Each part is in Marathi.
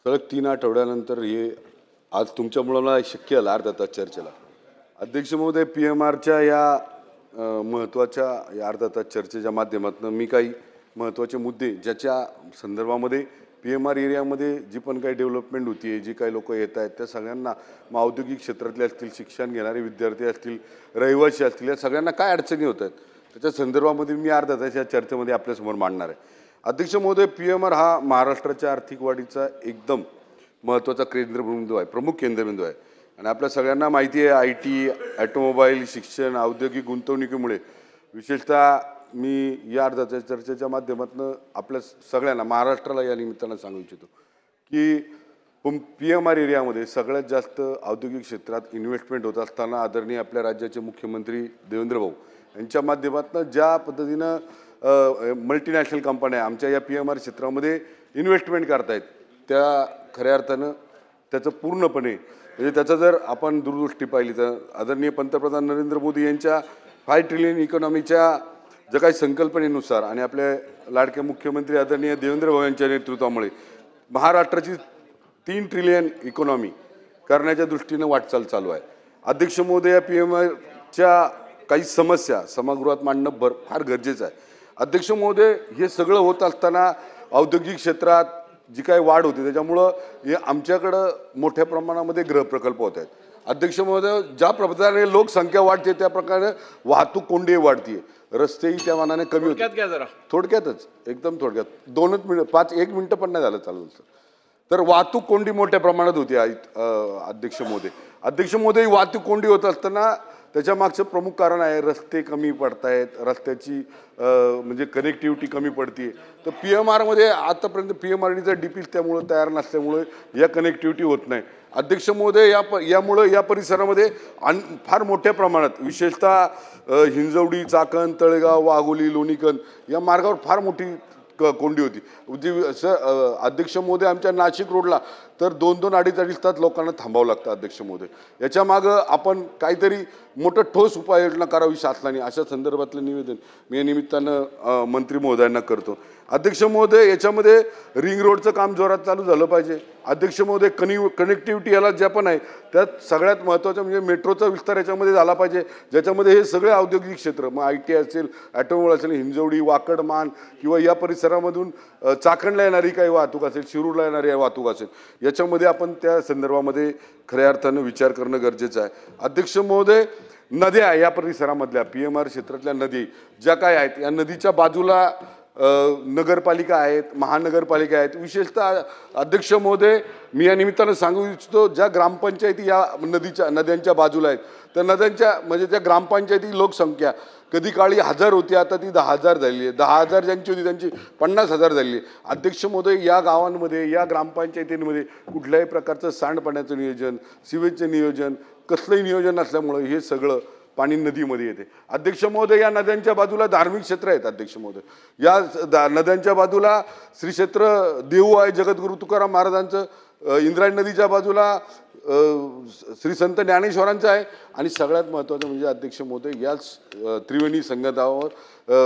सलग 3 आठवड्यानंतर हे आज तुमच्यामुळं मला शक्य झालं अर्धा तास चर्चेला. अध्यक्ष महोदय, PMRच्या या महत्त्वाच्या या अर्धा तास चर्चेच्या माध्यमातून मी काही महत्त्वाचे मुद्दे ज्याच्या संदर्भामध्ये PMR एरियामध्ये जी पण काही डेव्हलपमेंट होती आहे, जी काही लोक येत आहेत त्या सगळ्यांना, मग औद्योगिक क्षेत्रातले असतील, शिक्षण घेणारे विद्यार्थी असतील, रहिवासी असतील, या सगळ्यांना काय अडचणी होत आहेत त्याच्या संदर्भामध्ये मी अर्धा तास या चर्चेमध्ये आपल्यासमोर मांडणार आहे. अध्यक्ष महोदय, PMR हा महाराष्ट्राच्या आर्थिक वाढीचा एकदम महत्त्वाचा केंद्रबिंदू आहे, प्रमुख केंद्रबिंदू आहे. आणि आपल्या सगळ्यांना माहिती आहे, IT, ऑटोमोबाईल, शिक्षण, औद्योगिक गुंतवणुकीमुळे विशेषतः मी या अर्धा तास चर्चेच्या माध्यमातून आपल्या सगळ्यांना, महाराष्ट्राला या निमित्तानं सांगू इच्छितो की PMR एरियामध्ये सगळ्यात जास्त औद्योगिक क्षेत्रात इन्व्हेस्टमेंट होत असताना आदरणीय आपल्या राज्याचे मुख्यमंत्री देवेंद्र भाऊ यांच्या माध्यमातून ज्या पद्धतीनं मल्टीनॅशनल कंपन्या आमच्या या PMR क्षेत्रामध्ये इन्व्हेस्टमेंट करतायत, त्या खऱ्या अर्थानं त्याचं पूर्णपणे म्हणजे त्याचं जर आपण दूरदृष्टी पाहिली तर आदरणीय पंतप्रधान नरेंद्र मोदी यांच्या 5 ट्रिलियन इकॉनॉमीच्या ज्या काही संकल्पनेनुसार आणि आपले लाडके मुख्यमंत्री आदरणीय देवेंद्र भाऊ यांच्या नेतृत्वामुळे महाराष्ट्राची 3 ट्रिलियन इकॉनॉमी करण्याच्या दृष्टीनं वाटचाल चालू आहे. अध्यक्ष महोदय, या PMRच्या काही समस्या सभागृहात मांडणं फार गरजेचं आहे. अध्यक्ष महोदय, हे सगळं होत असताना औद्योगिक क्षेत्रात जी काही वाढ होती त्याच्यामुळं हे आमच्याकडं मोठ्या प्रमाणामध्ये गृहप्रकल्प होत आहेत. अध्यक्ष महोदय, ज्या प्रकारे लोकसंख्या वाढते त्या प्रकारे वाहतूक कोंडी वाढते, रस्तेही त्या मानाने कमी होते. थोडक्यातच एकदम थोडक्यात 2 मिनिट 1 मिनिटं पण नाही झालं चालू तर वाहतूक कोंडी मोठ्या प्रमाणात होती. अध्यक्ष महोदय, अध्यक्ष महोदय, वाहतूक कोंडी होत असताना त्याच्या मागचं प्रमुख कारण आहे रस्ते कमी पडत आहेत, रस्त्याची म्हणजे कनेक्टिव्हिटी कमी पडते. तर PMRमध्ये आतापर्यंत PMRDचं DPs त्यामुळं तयार नसल्यामुळे या कनेक्टिव्हिटी होत नाही. अध्यक्ष महोदय, यामुळं या परिसरामध्ये फार मोठ्या प्रमाणात विशेषतः हिंजवडी, चाकण, तळेगाव, वाघोली, लोणीकंद या मार्गावर फार मोठी कोंडी होती. अध्यक्ष महोदय, आमच्या नाशिक रोडला तर 2-2, 2.5 तास लोकांना थांबावं लागतं. अध्यक्ष महोदय, याच्या मागं आपण काहीतरी मोठं ठोस उपाययोजना करावी शासनाने, अशा संदर्भातलं निवेदन मी या निमित्तानं मंत्री महोदयांना करतो. अध्यक्ष महोदय, याच्यामध्ये रिंग रोडचं काम जोरात चालू झालं पाहिजे. अध्यक्ष महोदय, कनेक्टिव्हिटी याला ज्या पण आहे त्यात सगळ्यात महत्त्वाचं म्हणजे मेट्रोचा विस्तार याच्यामध्ये झाला पाहिजे, ज्याच्यामध्ये हे सगळे औद्योगिक क्षेत्र, मग IT असेल, ऑटोमोबाईल असेल, हिंजवडी, वाकडमान किंवा या परिसरामधून चाकणला येणारी काही वाहतूक असेल, शिरूरला येणारी वाहतूक असेल, याच्यामध्ये आपण त्या संदर्भामध्ये खऱ्या अर्थानं विचार करणं गरजेचं आहे. अध्यक्ष महोदय, नद्या या परिसरामधल्या PMR क्षेत्रातल्या नदी ज्या काय आहेत, या नदीच्या बाजूला नगरपालिका आहेत, महानगरपालिका आहेत. विशेषतः अध्यक्ष महोदय, मी या निमित्तानं सांगू इच्छितो, ज्या ग्रामपंचायती या नद्यांच्या बाजूला आहेत, त्या नद्यांच्या म्हणजे त्या ग्रामपंचायती लोकसंख्या कधी काळी 1000 होती, आता ती 10,000 झालेली आहे. 10,000 ज्यांची होती त्यांची 50,000 झालेली आहे. अध्यक्ष महोदय, या गावांमध्ये, या ग्रामपंचायतींमध्ये कुठल्याही प्रकारचं सांडपाण्याचं नियोजन, सिवेजचं नियोजन, कसलंही नियोजन नसल्यामुळं हे सगळं पाणी नदीमध्ये येते. अध्यक्ष महोदय, या नद्यांच्या बाजूला धार्मिक क्षेत्र आहेत. अध्यक्ष महोदय, या नद्यांच्या बाजूला श्री क्षेत्र देहू आहे, जगद्गुरू तुकाराम महाराजांचं. इंद्रायणी नदीच्या बाजूला श्री संत ज्ञानेश्वरांचं आहे. आणि सगळ्यात महत्त्वाचं म्हणजे अध्यक्ष महोदय, याच त्रिवेणी संगमावर,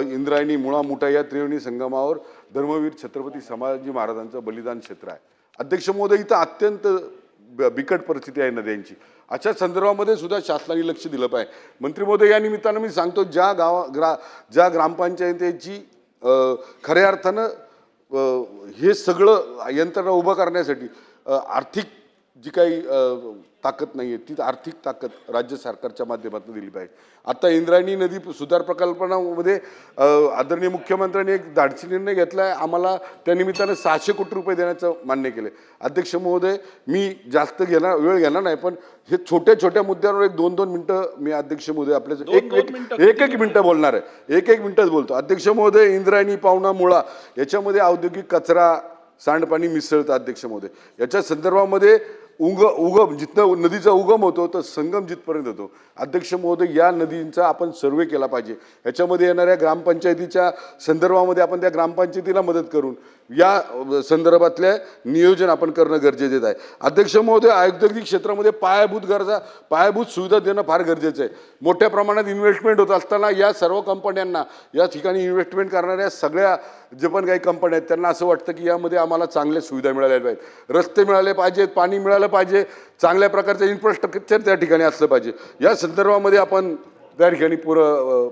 इंद्रायणी, मुळा, मुठा या त्रिवेणी संगमावर धर्मवीर छत्रपती संभाजी महाराजांचं बलिदान क्षेत्र आहे. अध्यक्ष महोदय, इथं अत्यंत बिकट परिस्थिती आहे नद्यांची. अशा संदर्भामध्ये सुद्धा शासनाने लक्ष दिलं पाहिजे. मंत्री महोदय, या निमित्तानं मी सांगतो, ज्या ग्रामपंचायतीची खऱ्या अर्थानं हे सगळं यंत्रणा उभं करण्यासाठी आर्थिक जी काही ताकद नाही आहे, ती आर्थिक ताकद राज्य सरकारच्या माध्यमातून दिली पाहिजे. आता इंद्रायणी नदी सुधार प्रकल्पामध्ये आदरणीय मुख्यमंत्र्यांनी एक धाडसी निर्णय घेतला आहे. आम्हाला त्या निमित्तानं 600 कोटी रुपये देण्याचं मान्य केलं आहे. अध्यक्ष महोदय, मी जास्त वेळ घेणार नाही, पण हे छोट्या छोट्या मुद्द्यांवर 1-2 मिनिटं मी अध्यक्ष महोदय आपल्या एक मिनिटं बोलणार आहे, 1 मिनिटच बोलतो. अध्यक्ष महोदय, इंद्रायणी, पावना, मुळा याच्यामध्ये औद्योगिक कचरा, सांडपाणी मिसळतं. अध्यक्ष महोदय, याच्या संदर्भामध्ये उगम जिथं नदीचा उगम होतो तर संगम जिथपर्यंत होतो. अध्यक्ष महोदय, या नदींचा आपण सर्वे केला पाहिजे. याच्यामध्ये येणाऱ्या ग्रामपंचायतीच्या संदर्भामध्ये आपण त्या ग्रामपंचायतीला मदत करून या संदर्भातले नियोजन आपण करणं गरजेचं आहे. अध्यक्ष महोदय, औद्योगिक क्षेत्रामध्ये पायाभूत गरजा, पायाभूत सुविधा देणं फार गरजेचं आहे. मोठ्या प्रमाणात इन्व्हेस्टमेंट होत असताना या सर्व कंपन्यांना, या ठिकाणी इन्व्हेस्टमेंट करणाऱ्या सगळ्या जे पण काही कंपन्या आहेत त्यांना असं वाटतं की यामध्ये आम्हाला चांगल्या सुविधा मिळाल्या पाहिजेत, रस्ते मिळाले पाहिजेत, पाणी मिळालं पाहिजे, चांगल्या प्रकारचं इन्फ्रास्ट्रक्चर त्या ठिकाणी असलं पाहिजे. या संदर्भामध्ये आपण त्या ठिकाणी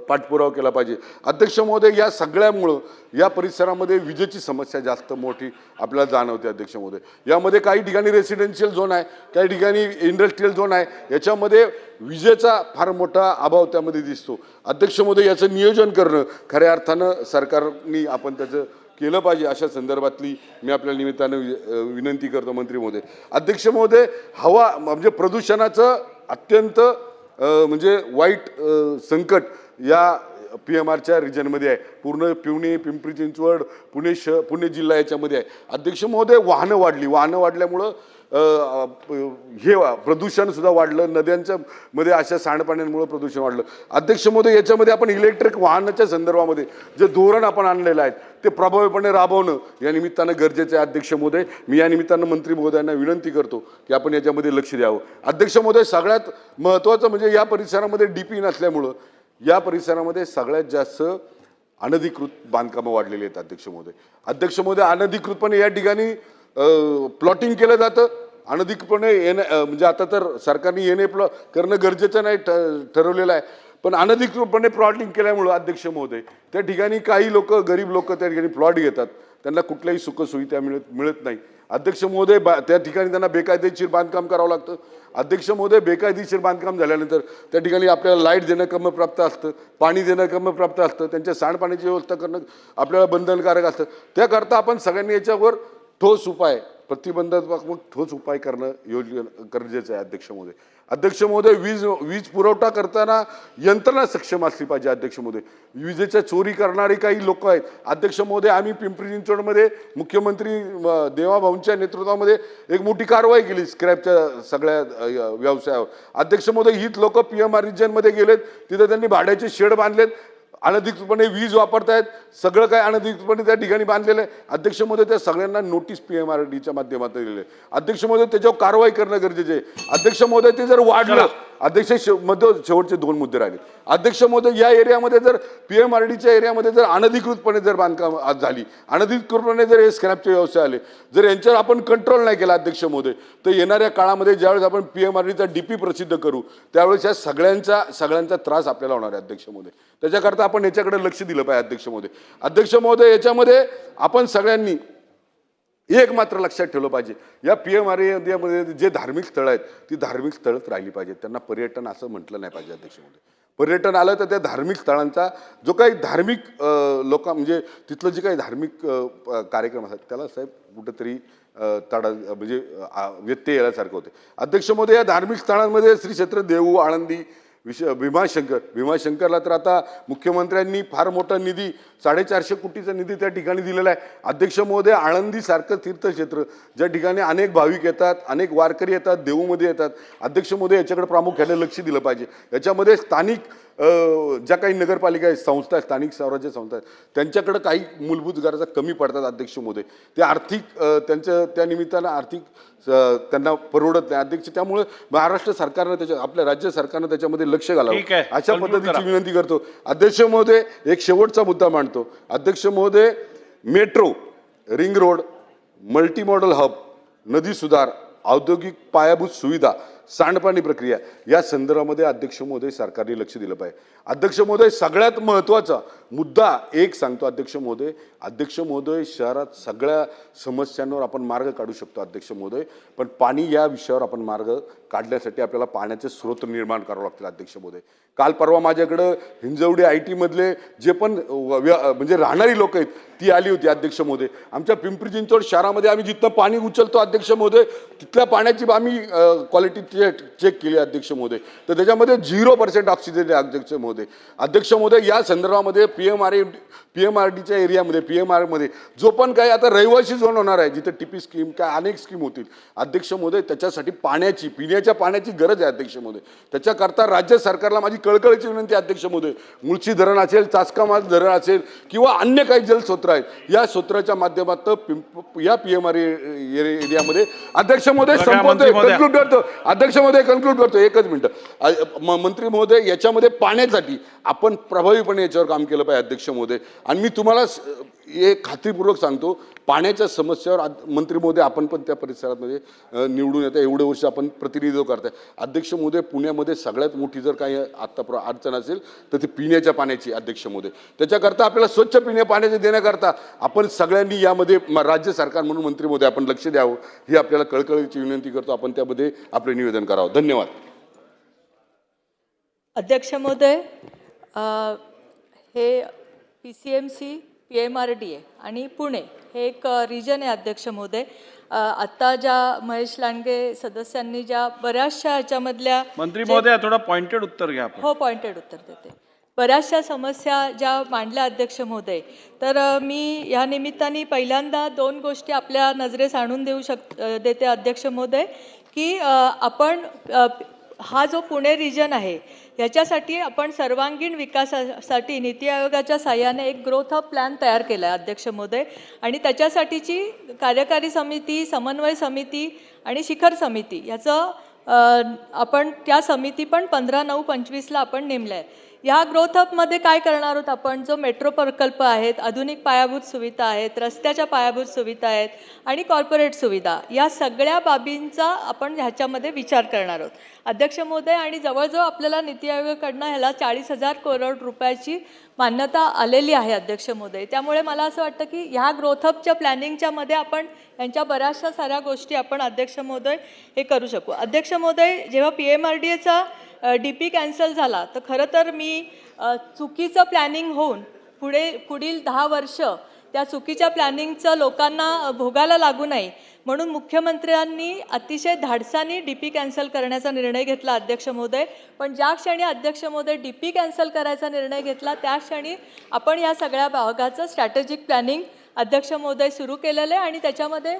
पाठपुरावा केला पाहिजे. अध्यक्ष महोदय, या सगळ्यामुळं या परिसरामध्ये विजेची समस्या जास्त मोठी आपल्याला जाणवते. अध्यक्ष महोदय, यामध्ये काही ठिकाणी रेसिडेन्शियल झोन आहे, काही ठिकाणी इंडस्ट्रीयल झोन आहे, याच्यामध्ये विजेचा फार मोठा अभाव त्यामध्ये दिसतो. अध्यक्ष महोदय, याचं नियोजन करणं खऱ्या अर्थानं सरकारनी आपण त्याचं केलं पाहिजे, अशा संदर्भातली मी आपल्या निमित्तानं विनंती करतो मंत्री महोदय. अध्यक्ष महोदय, हवा म्हणजे प्रदूषणाचं अत्यंत म्हणजे वाईट संकट या PMRच्या रिजनमध्ये आहे. पूर्ण पिंपरी चिंचवड, पुणे जिल्हा याच्यामध्ये आहे. अध्यक्ष महोदय, वाहनं वाढल्यामुळं हे प्रदूषण सुद्धा वाढलं, नद्यांच्या मध्ये अशा सांडपाण्यांमुळे प्रदूषण वाढलं. अध्यक्ष महोदय, याच्यामध्ये आपण इलेक्ट्रिक वाहनाच्या संदर्भामध्ये जे धोरण आपण आणलेलं आहे ते प्रभावीपणे राबवणं या निमित्तानं गरजेचं आहे. अध्यक्ष महोदय, मी या निमित्तानं मंत्री महोदयांना विनंती करतो की आपण याच्यामध्ये लक्ष द्यावं. अध्यक्ष महोदय, सगळ्यात महत्त्वाचं म्हणजे या परिसरामध्ये DP नसल्यामुळं या परिसरामध्ये सगळ्यात जास्त अनधिकृत बांधकामं वाढलेली आहेत. अध्यक्ष महोदय, अनधिकृतपणे या ठिकाणी प्लॉटिंग केलं जातं. अनधिकृतपणे म्हणजे आता तर सरकारने करणं गरजेचं नाही ठरवलेलं आहे, पण अनधिकृतपणे प्लॉटिंग केल्यामुळं अध्यक्ष महोदय त्या ठिकाणी काही लोक, गरीब लोक त्या ठिकाणी प्लॉट घेतात, त्यांना कुठल्याही सुखसुविधा मिळत नाही. अध्यक्ष महोदय, त्या ठिकाणी त्यांना बेकायदेशीर बांधकाम करावं लागतं. अध्यक्ष महोदय, बेकायदेशीर बांधकाम झाल्यानंतर त्या ठिकाणी आपल्याला लाईट देणं क्रमप्राप्त असतं, पाणी देणं क्रमप्राप्त असतं, त्यांच्या सांडपाण्याची व्यवस्था करणं आपल्याला बंधनकारक असतं. त्याकरता आपण सगळ्यांनी याच्यावर ठोस उपाय, प्रतिबंधात्मक ठोस उपाय करणं गरजेचं आहे. अध्यक्ष महोदय, वीज पुरवठा करताना यंत्रणा सक्षम असली पाहिजे. अध्यक्ष महोदय, विजेच्या चोरी करणारे काही लोक आहेत. अध्यक्ष महोदय, आम्ही पिंपरी चिंचवडमध्ये मुख्यमंत्री देवाभाऊंच्या नेतृत्वामध्ये एक मोठी कारवाई केली स्क्रॅपच्या सगळ्या व्यवसायावर. अध्यक्ष महोदय, हीच लोक PMR रिजनमध्ये गेलेत, तिथे त्यांनी भाड्याचे शेड बांधलेत, अनधिकृतपणे वीज वापरतायत, सगळं काय अनधिकृतपणे त्या ठिकाणी बांधलेलं आहे. अध्यक्ष महोदय, त्या सगळ्यांना नोटीस PMRDच्या माध्यमातून दिलेली आहे. अध्यक्ष महोदय, त्याच्यावर कारवाई करणं गरजेचं आहे. अध्यक्ष महोदय, ते जर वाढलं, शेवटचे 2 मुद्दे राहिले. अध्यक्ष महोदय, या एरियामध्ये जर PMRDच्या एरियामध्ये जर अनधिकृतपणे जर बांधकाम झाली, अनधिकृतपणे जर हे स्क्रॅपचे व्यवसाय आले, जर यांच्यावर आपण कंट्रोल नाही केला अध्यक्ष महोदय, तर येणाऱ्या काळामध्ये ज्यावेळेस आपण PMRDचा DP प्रसिद्ध करू त्यावेळेस या सगळ्यांचा त्रास आपल्याला होणार आहे. अध्यक्ष महोदय, त्याच्याकरता आपण याच्याकडे लक्ष दिलं पाहिजे. अध्यक्ष महोदय, याच्यामध्ये आपण सगळ्यांनी एक मात्र लक्षात ठेवलं पाहिजे, या PMRDमध्ये जे धार्मिक स्थळं आहेत ती धार्मिक स्थळच राहिली पाहिजेत. त्यांना पर्यटन असं म्हटलं नाही पाहिजे. अध्यक्ष महोदय, पर्यटन आलं तर त्या धार्मिक स्थळांचा जो काही धार्मिक म्हणजे तिथलं जे काही धार्मिक कार्यक्रम असतात त्याला साहेब कुठंतरी म्हणजे व्यत्यय यायसारखं होते. अध्यक्ष महोदय, या धार्मिक स्थळांमध्ये श्री क्षेत्र देहू, आळंदी, भीमाशंकरला तर आता मुख्यमंत्र्यांनी फार मोठा निधी, 450 कोटीचा निधी त्या ठिकाणी दिलेला आहे. अध्यक्ष महोदय, आळंदीसारखं तीर्थक्षेत्र ज्या ठिकाणी अनेक भाविक येतात, अनेक वारकरी येतात, देऊमध्ये येतात. अध्यक्ष महोदय, याच्याकडे प्रामुख्याने लक्ष दिलं पाहिजे. याच्यामध्ये स्थानिक ज्या काही नगरपालिका आहेत, संस्था आहेत, स्थानिक स्वराज्य संस्था आहेत, त्यांच्याकडे काही मूलभूत गरजा कमी पडतात. अध्यक्ष महोदय, ते आर्थिक त्या निमित्तानं आर्थिक त्यांना परवडत नाही. अध्यक्ष, त्यामुळे महाराष्ट्र सरकारनं आपल्या राज्य सरकारनं त्याच्यामध्ये लक्ष घालावं अशा पद्धतीची विनंती करतो. अध्यक्ष महोदय, एक शेवटचा मुद्दा मांडतो. अध्यक्ष महोदय, metro, ring road, multi modal hub, नदी सुधार, औद्योगिक पायाभूत सुविधा, सांडपाणी प्रक्रिया या संदर्भामध्ये अध्यक्ष महोदय सरकारने लक्ष दिलं पाहिजे. अध्यक्ष महोदय, सगळ्यात महत्त्वाचा मुद्दा एक सांगतो. अध्यक्ष महोदय, शहरात सगळ्या समस्यांवर आपण मार्ग काढू शकतो. अध्यक्ष महोदय, पण पाणी या विषयावर आपण मार्ग काढण्यासाठी आपल्याला पाण्याचे स्रोत निर्माण करावं लागतील. अध्यक्ष महोदय, काल परवा माझ्याकडं हिंजवडी IT मधले जे पण म्हणजे राहणारी लोक आहेत ती आली होती. अध्यक्ष महोदय, आमच्या पिंपरी चिंचवड शहरामध्ये आम्ही जिथं पाणी उचलतो अध्यक्ष महोदय, तिथल्या पाण्याची आम्ही आम्ही क्वालिटी चेक केली अध्यक्ष महोदय, तर त्याच्यामध्ये 0% ऑक्सिजन आहे अध्यक्ष महोदय. अध्यक्ष महोदय, या संदर्भामध्ये PMRDच्या एरियामध्ये PMRमध्ये जो पण काही आता रहिवासी झोन होणार आहे, जिथे टीपी स्कीम काय अनेक स्कीम होतील अध्यक्ष महोदय, त्याच्यासाठी पिण्याच्या पाण्याची गरज आहे अध्यक्ष महोदय. त्याच्याकरता राज्य सरकारला माझी कळकळीची विनंती अध्यक्ष महोदय, मुळशी धरण असेल, चासकामाल धरण असेल किंवा अन्य काही जलस्रोत आहेत, या स्रोताच्या माध्यमातून या PMR एरियामध्ये अध्यक्ष महोदय संपवतोय, कन्क्लूड करतो अध्यक्ष महोदय, कन्क्लूड करतो, एकच मिनिट मंत्री महोदय. याच्यामध्ये पाण्यासाठी आपण प्रभावीपणे याच्यावर काम केलं पाहिजे अध्यक्ष महोदय. आणि मी तुम्हाला हे खात्रीपूर्वक सांगतो, पाण्याच्या समस्येवर मंत्री महोदय आपण पण त्या परिसरामध्ये निवडून येतं, एवढे वर्ष आपण प्रतिनिधित्व करताय अध्यक्ष महोदय. पुण्यामध्ये सगळ्यात मोठी जर काही आता अडचण असेल तर ती पिण्याच्या पाण्याची अध्यक्ष महोदय. त्याच्याकरता आपल्याला स्वच्छ पिण्या पाण्याचे देण्याकरता आपण सगळ्यांनी यामध्ये राज्य सरकार म्हणून मंत्री महोदय आपण लक्ष द्यावं, ही आपल्याला कळकळीची विनंती करतो. आपण त्यामध्ये आपले निवेदन करावं. धन्यवाद अध्यक्ष महोदय. हे PCMC PMRDA आणि पुणे हे एक रिजन आहे अध्यक्ष महोदय. आत्ता ज्या महेश लांडगे सदस्यांनी ज्या बऱ्याचशा ह्याच्यामधल्या मंत्री महोदय थोडा पॉइंटेड उत्तर घ्या. हो, पॉइंटेड उत्तर देते. बऱ्याचशा समस्या ज्या मांडल्या अध्यक्ष महोदय, तर मी या निमित्ताने पहिल्यांदा 2 गोष्टी आपल्या नजरेस आणून देते अध्यक्ष महोदय, की आपण हा जो पुणे रिजन आहे याच्यासाठी आपण सर्वांगीण विकासासाठी नीती आयोगाच्या साहाय्याने एक ग्रोथ हब प्लॅन तयार केला आहे अध्यक्ष महोदय. आणि त्याच्यासाठीची कार्यकारी समिती, समन्वय समिती आणि शिखर समिती याचं आपण त्या समिती पण 15/9/25ला आपण नेमल्या आहे. ह्या ग्रोथ हबमध्ये काय करणार आहोत आपण, जो मेट्रो प्रकल्प आहेत, आधुनिक पायाभूत सुविधा आहेत, रस्त्याच्या पायाभूत सुविधा आहेत आणि कॉर्पोरेट सुविधा, या सगळ्या बाबींचा आपण ह्याच्यामध्ये विचार करणार आहोत अध्यक्ष महोदय. आणि जवळजवळ आपल्याला नीती आयोगाकडनं ह्याला 40,000 करोड रुपयाची मान्यता आलेली आहे अध्यक्ष महोदय. त्यामुळे मला असं वाटतं की ह्या ग्रोथ हबच्या प्लॅनिंगच्या मध्ये आपण यांच्या बऱ्याचशा साऱ्या गोष्टी आपण अध्यक्ष महोदय हे करू शकू. अध्यक्ष महोदय, जेव्हा PMRDAचा DP कॅन्सल झाला तर खरं तर मी चुकीचं प्लॅनिंग होऊन पुढील 10 वर्ष त्या चुकीच्या प्लॅनिंगचं लोकांना भोगायला लागू नये म्हणून मुख्यमंत्र्यांनी अतिशय धाडसाने DP कॅन्सल करण्याचा निर्णय घेतला अध्यक्ष महोदय. पण ज्या क्षणी अध्यक्ष महोदय DP कॅन्सल करायचा निर्णय घेतला त्या क्षणी आपण या सगळ्या भागाचं स्ट्रॅटेजिक प्लॅनिंग अध्यक्ष महोदय सुरू केलेलं आहे. आणि त्याच्यामध्ये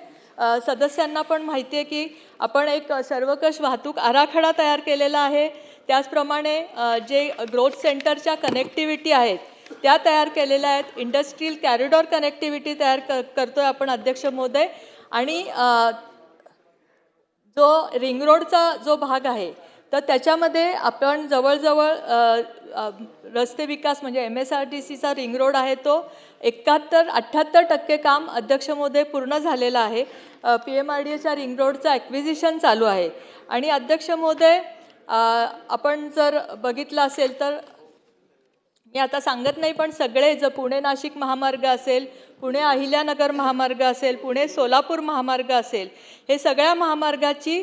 सदस्यांना पण माहिती आहे की आपण एक सर्वकष वाहतूक आराखडा तयार केलेला आहे. त्याचप्रमाणे जे ग्रोथ सेंटरच्या कनेक्टिव्हिटी आहेत त्या तयार केलेल्या आहेत. इंडस्ट्रियल कॅरिडॉर कनेक्टिव्हिटी तयार करतोय आपण अध्यक्ष महोदय. आणि जो रिंग रोडचा जो भाग आहे तर त्याच्यामध्ये आपण जवळजवळ रस्ते विकास म्हणजे MSRDCचा रिंग रोड आहे तो 78% काम अध्यक्ष महोदय पूर्ण झालेला आहे. PMRDAच्या रिंग रोडचं ॲक्विजिशन चालू आहे. आणि अध्यक्ष महोदय, आपण जर बघितलं असेल तर मी आता सांगत नाही, पण सगळे जर पुणे नाशिक महामार्ग असेल, पुणे अहिल्यानगर महामार्ग असेल, पुणे सोलापूर महामार्ग असेल, हे सगळ्या महामार्गाची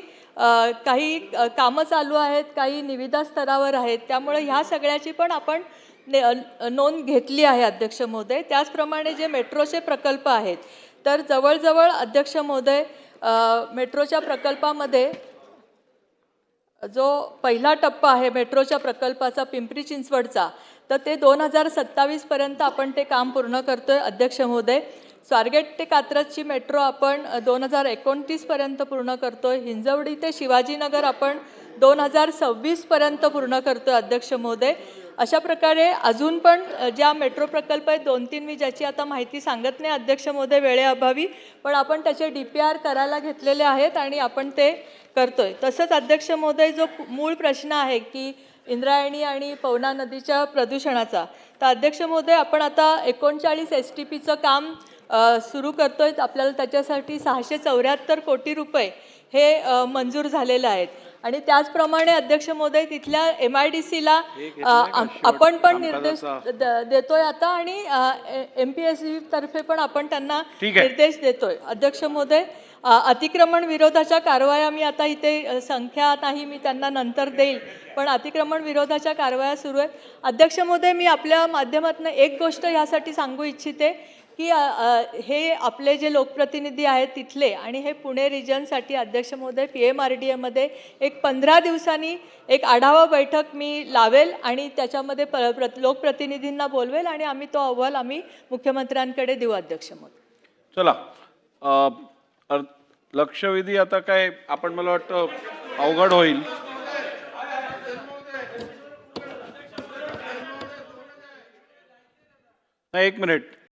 काही कामं चालू आहेत, काही निविदा स्तरावर आहेत. त्यामुळे ह्या सगळ्याची पण आपण नोंद घेतली आहे अध्यक्ष महोदय. त्याचप्रमाणे जे मेट्रोचे प्रकल्प आहेत तर जवळजवळ अध्यक्ष महोदय मेट्रोच्या प्रकल्पामध्ये जो पहिला टप्पा आहे मेट्रोच्या प्रकल्पाचा पिंपरी चिंचवडचा, तर ते 2027 पर्यंत आपण ते काम पूर्ण करतोय अध्यक्ष महोदय. स्वारगेट ते कात्रजची मेट्रो आपण 2029 पर्यंत पूर्ण करतोय. हिंजवडी ते शिवाजीनगर आपण 2026 पर्यंत पूर्ण करतोय अध्यक्ष महोदय. अशा प्रकारे अजून पण ज्या मेट्रो प्रकल्प आहेत 2-3 मी ज्याची आता माहिती सांगत नाही अध्यक्ष महोदय वेळेअभावी, पण आपण त्याचे DPR करायला घेतलेले आहेत आणि आपण ते करतोय. तसंच अध्यक्ष महोदय, जो मूळ प्रश्न आहे की इंद्रायणी आणि पवना नदीच्या प्रदूषणाचा, तर अध्यक्ष महोदय आपण आता 39 STPचं काम सुरू करतोय. आपल्याला त्याच्यासाठी 674 कोटी रुपये हे मंजूर झालेले आहेत. आणि त्याचप्रमाणे अध्यक्ष महोदय तिथल्या MIDCला आपण पण निर्देश देतोय आता आणि MPSC तर्फे पण आपण त्यांना निर्देश देतोय अध्यक्ष महोदय. अतिक्रमण विरोधाच्या कारवाया मी आता इथे संख्या नाही, मी त्यांना नंतर देईल, पण अतिक्रमण विरोधाच्या कारवाया सुरू आहेत अध्यक्ष महोदय. मी आपल्या माध्यमातून एक गोष्ट यासाठी सांगू इच्छिते की हे आपले जे लोकप्रतिनिधी आहेत तिथले आणि हे पुणे रिजनसाठी अध्यक्ष महोदय PMRDAमध्ये एक 15 दिवसांनी एक आढावा बैठक मी लावेल आणि त्याच्यामध्ये लोकप्रतिनिधींना बोलवेल आणि आम्ही तो अहवाल आम्ही मुख्यमंत्र्यांकडे देऊ अध्यक्ष महोदय. चला लक्षवेधी आता काय आपण मला वाटतं अवघड होईल. नाही, एक मिनिट.